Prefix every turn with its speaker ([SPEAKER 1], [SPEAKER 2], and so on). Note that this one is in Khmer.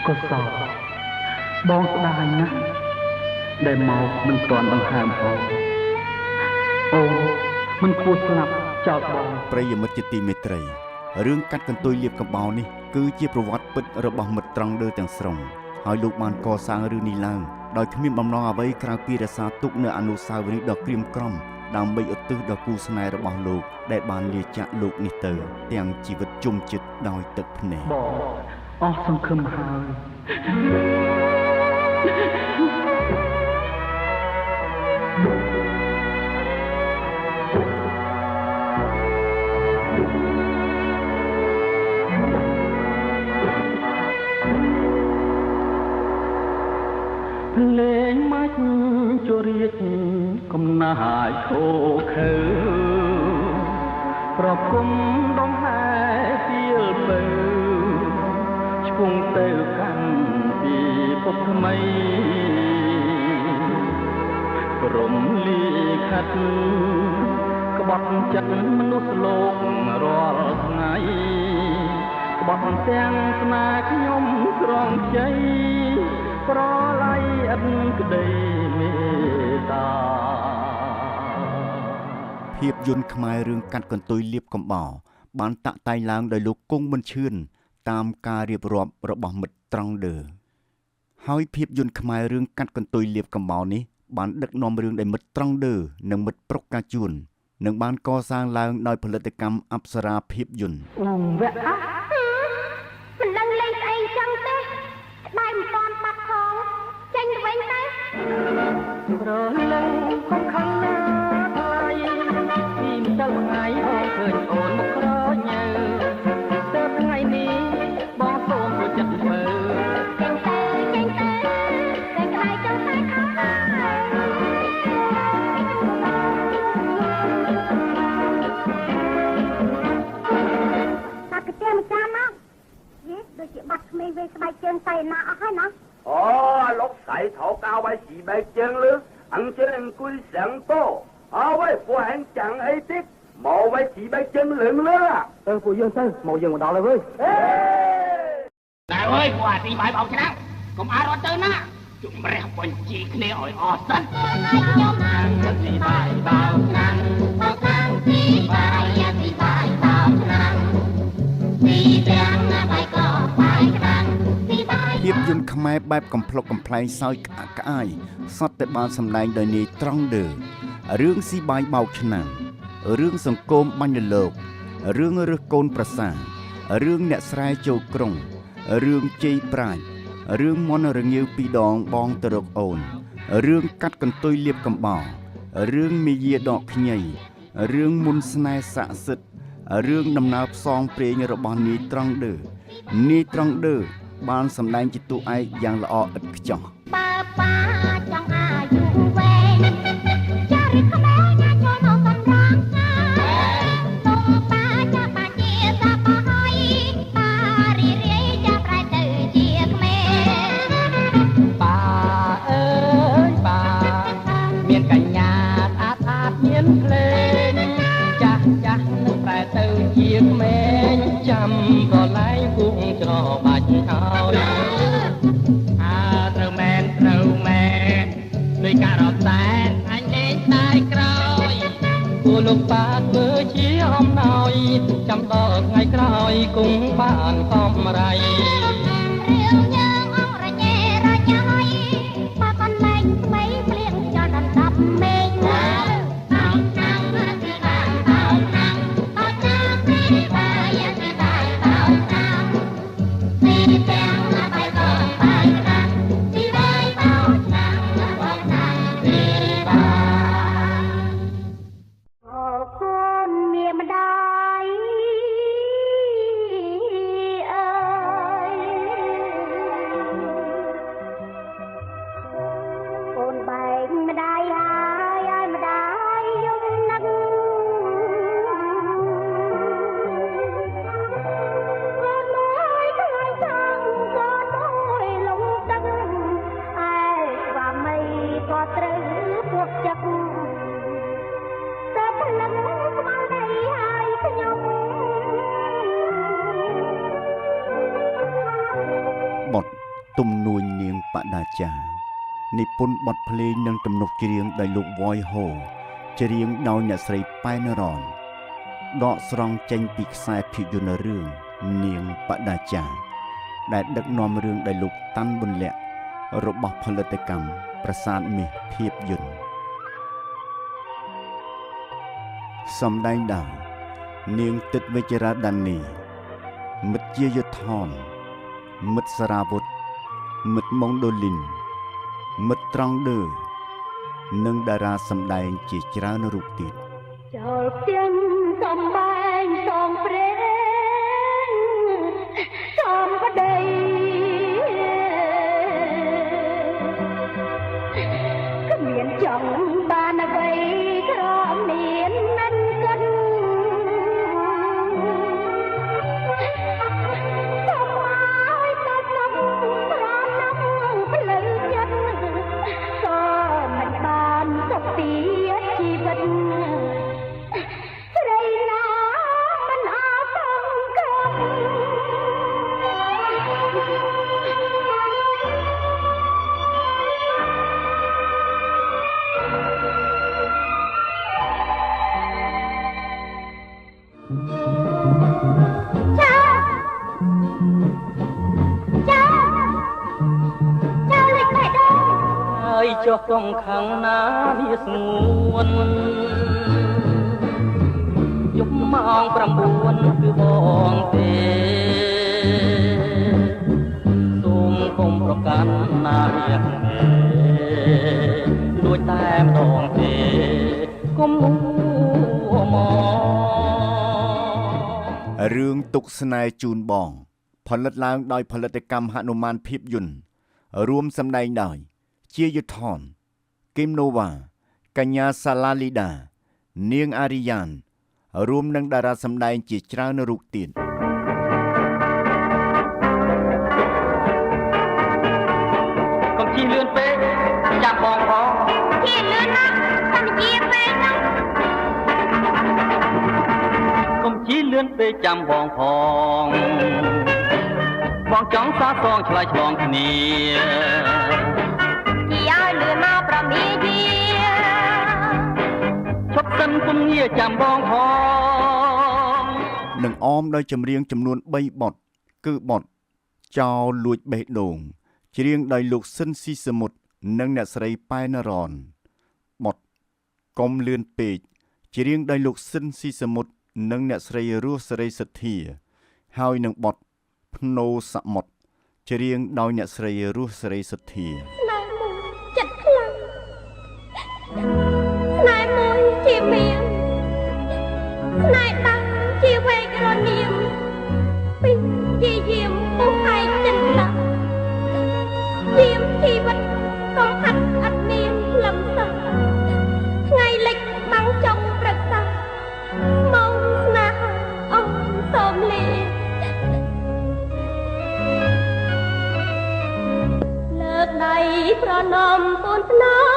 [SPEAKER 1] ក៏សោកបងស្ដាយណាស់ដែលមកមិនទាន់ដង្ហើមផងអូនមិនគួរស្លាប់ចោលបង
[SPEAKER 2] ប្រិយមិត្តជាទីមេត្រីរឿងកាត់កន្ទុយលាបកំបោរនេះគឺជាប្រវត្តិពិតរបស់មិត្តត្រង់ដើទាំងស្រុងហើយលោកបានកសាងរឿងនេះឡើងដោយគ្មានបំណងអ្វីក្រៅពីរក្សាទុកនូវអនុស្សាវរីយ៍ដ៏ក្រៀមក្រំដើម្បីឧទ្ទិសដល់គូស្នេហ៍របស់លោកដែលបានលាចាកលោកនេះទៅទាំងជីវិតជុំចិត្តដោយទឹកភ្នែក
[SPEAKER 1] បងអស់សង្ឃឹមហើយលេងមាច់ជរៀតកំណាយខោខើប្រគំដងហែពីលបើឆ្ពងទៅកាន់ពីពុកថ្មីព្រមលីខិតក្បត់ចិត្តមនុស្សលោករាល់ថ្ងៃក្បត់ទាំងស្នេហ៍ខ្ញុំស្រងជ័យប្រឡ័យអិនក្តីមេត្តា
[SPEAKER 2] ភាពយន្តខ្មែររឿងកាត់កន្ទុយលាបកំបោរបានតាក់តែងឡើងដោយលោកគង់ប៊ុនឈឿនតាមការរៀបរាប់របស់មិត្តត្រង់ដឺហើយភាពយន្តខ្មែររឿងកាត់កន្ទុយលាបកំបោរនេះបានដឹកនាំរឿងដោយមិត្តត្រង់ដឺនិងមិត្តប្រុកកាជួននិងបានកសាងឡើងដោយផលិតកម្មអប្សរាភាពយន្ត
[SPEAKER 3] វគ្គមិនដឹងលេងស្អីចឹងទេដៃមិនតាន់បាត់ផងចេញទៅវិញទៅ
[SPEAKER 1] ប្រលឹងខំខំណាថ្លៃពីមិនដឹងថ្ងៃបងឃើញអូនមកក្រញើទៅថ្ងៃនេះបងសូមប្រចិត្តមើល
[SPEAKER 3] ចេញទៅចេញទៅតែក្លាយចង់តែអស់ហើយតាកទៀម្ចាស់មកដូចជាបាត់ក្មេងវេស្បែកជើងសៃណាអស់ហើយណា
[SPEAKER 4] អូលោកស្រីថោកៅឲ្យស៊ីបែកជើងលឺអញ្ចឹងអង្គុយសៀងតោអើយពួកហែងចាំងអីតិចមកໄວស៊ីបែកជើងលឿងលឺ
[SPEAKER 1] ពួកយើងទៅមកយើងមកដល់ហើយ
[SPEAKER 4] តែអើយពួកអាទីបាយបោកឆ្នាំកុំអត់រត់ទៅណាជំរះបញ្ជីគ្នាឲ្យអស់សិន
[SPEAKER 3] ខ្ញុំអានទីបាយបោកឆ្នាំមកខាងទីបាយទីបាយបោកឆ្នាំទីទាំងណាបាយក៏បាយក្តាំង
[SPEAKER 2] ភាពយន្តខ្មែរបែបកំប្លុកកំប្លែងសើចក្អាកក្អាយសុទ្ធតែបានសម្ដែងដោយនាយត្រង់ដឺរឿងស៊ីបាយបោកឆ្នាំរឿងសង្គមបាញ់លោករឿងរើសកូនប្រសារឿងអ្នកស្រែចូលក្រុងរឿងជ័យប្រាជ្ញរឿងមន្តរងាវពីរដងបងទៅរកអូនរឿងកាត់កន្ទុយលាបកំបោររឿងមាយាដកខ្ញីរឿងមុនស្នេហ៍ស័ក្តិសិទ្ធិរឿងដំណើរផ្សងព្រេងរបស់នាយត្រង់ដឺនាយត្រង់ដឺបានសម្ដែងជាតួឯកយ៉ាងល្អឥតខ្ចោះ
[SPEAKER 3] បើប៉ាចង់អាយុវែងចារិទ្ធខ្មែរណាចូលមកកំរងទុំប៉ាចាប់បាជាសាបហើយប៉ារីរាយចាប់ប្រែទៅជាក្មេ
[SPEAKER 1] ប៉ាអើយប៉ាមានកញ្ញាស្អាតស្អាតមានភ្លេងចាស់ចាស់នឹងប្រែទៅជាក្មេងចាំប្រឡែងគួងច្របាច់ហើយត្រូវមែនដោយការរត់តែអញលេងតែក្រោយគួរលោកប៉ាធ្វើជាអំណោយចាំដល់ថ្ងៃក្រោយគង់បានកំរៃ
[SPEAKER 3] រឿងយើងអងរញ៉េរញ៉ៃប៉ាកូនលែងថ្មីភ្លៀងចដល់ដល់10មេឃណាអោណាំទីបានអោណាំអោណាំទីបាយទីបាយអោណាំទីទាំងណាបាយក៏បាយណាំទីបាយអោណាំបងណាំទីបាយអរគុណមានម្ដាយអើយអូនបែកម្ដាយហើយឲ្យម្ដាយយំនឹកកូនមួយខ្លាញ់ចង់កូនមួយលងទឹកឯស្វាមីក៏ត្រូវពុកចិត្តតែផ្លឹងស្មារតីឲ្យខ្ញុំ
[SPEAKER 2] បុត ទំនួញនាងបដាចានិពន្ធបទភ្លេងនិងទំនុកច្រៀងដោយលោកវ៉យហូច្រៀងដោយអ្នកស្រីប៉ែនរ៉នដកស្រង់ចេញពីខ្សែភាពយន្តរឿងនាងបដាចាដែលដឹកនាំរឿងដោយលោកតាន់ប៊ុនលក្ខរបស់ផលិតកម្មប្រាសាទមាសភាពយន្តសម្ដែងដោយនាងទិតវិជ្ជរាដានីមិត្តជាយុទ្ធថនមិត្តសារាវុធមិត្តម៉ុងដូលីនមិត្តត្រង់ដឺនិងតារាសម្ដែងជាច្រើនរូបទៀត
[SPEAKER 3] ចូលផ្ទាំងសំបែងសំព្រេងសំប្តីគ្មានចង់បានអ្វីក្រំមានមិនគិនសំឲ្យទៅសំប្រណាំផ្លូវចិត្តក៏មិនបានសុខទីជីវិតស្រីណាមិនអើសង្ឃឹម
[SPEAKER 1] ហើយចុះក្នុងខាងណាវាស្ងួនយប់ម៉ោង9គឺបងទេសូមកុំប្រកាន់ណារៀងដូចតែម្ដងទេកុំមួមក
[SPEAKER 2] រឿងទុកស្នេហ៍ជូនបងផលិតឡើងដោយផលិតកម្មហនុមានភាពយន្តរួមសម្ដែងដោយជាយុទ្ធថនគឹមណូវ៉ាកញ្ញាសាឡាលីដានាងអារីយ៉ានរួមនឹងតារាសម្ដែងជាច្រើនរូបទៀត
[SPEAKER 1] កុំជិះលឿនពេកចាំបងផង
[SPEAKER 3] ជិះលឿនណាស់តែនិយាយពេកណា
[SPEAKER 1] កុំជិះលឿនពេកចាំបងផងបងចង់សាសងឆ្លើយឆ្លងគ្នា
[SPEAKER 3] ឲ្យលឿនមកប្រមីជា
[SPEAKER 1] ឈប់សិនពុនងារចាំបងផង
[SPEAKER 2] នឹងអមដោយចម្រៀងចំនួន3បទគឺបទចោលលួចបេះដូងច្រៀងដោយលោកស៊ិនស៊ីសមុទ្រនិងអ្នកស្រីប៉ែនរ៉នបទកុំលឿនពេកច្រៀងដោយលោកស៊ិនស៊ីសមុទ្រនិងអ្នកស្រីរស់សេរីសទ្ធាហើយនឹងបទភ្នោសមុទ្រច្រៀងដោយអ្នកស្រីរស់សេរីសទ្ធា
[SPEAKER 3] ស្នេហ៍មួយជាមានស្នេហ៍ដាំជាវែករនាមពីជាយាមពុះឯកចិនឡាយាមជីវិតកំហាត់អត់មានលំសាថ្ងៃលិចបាំងចុងប្រសាមកស្នេហ៍អូនសូមលាលើកដៃប្រណម្យពូនស្នេហ៍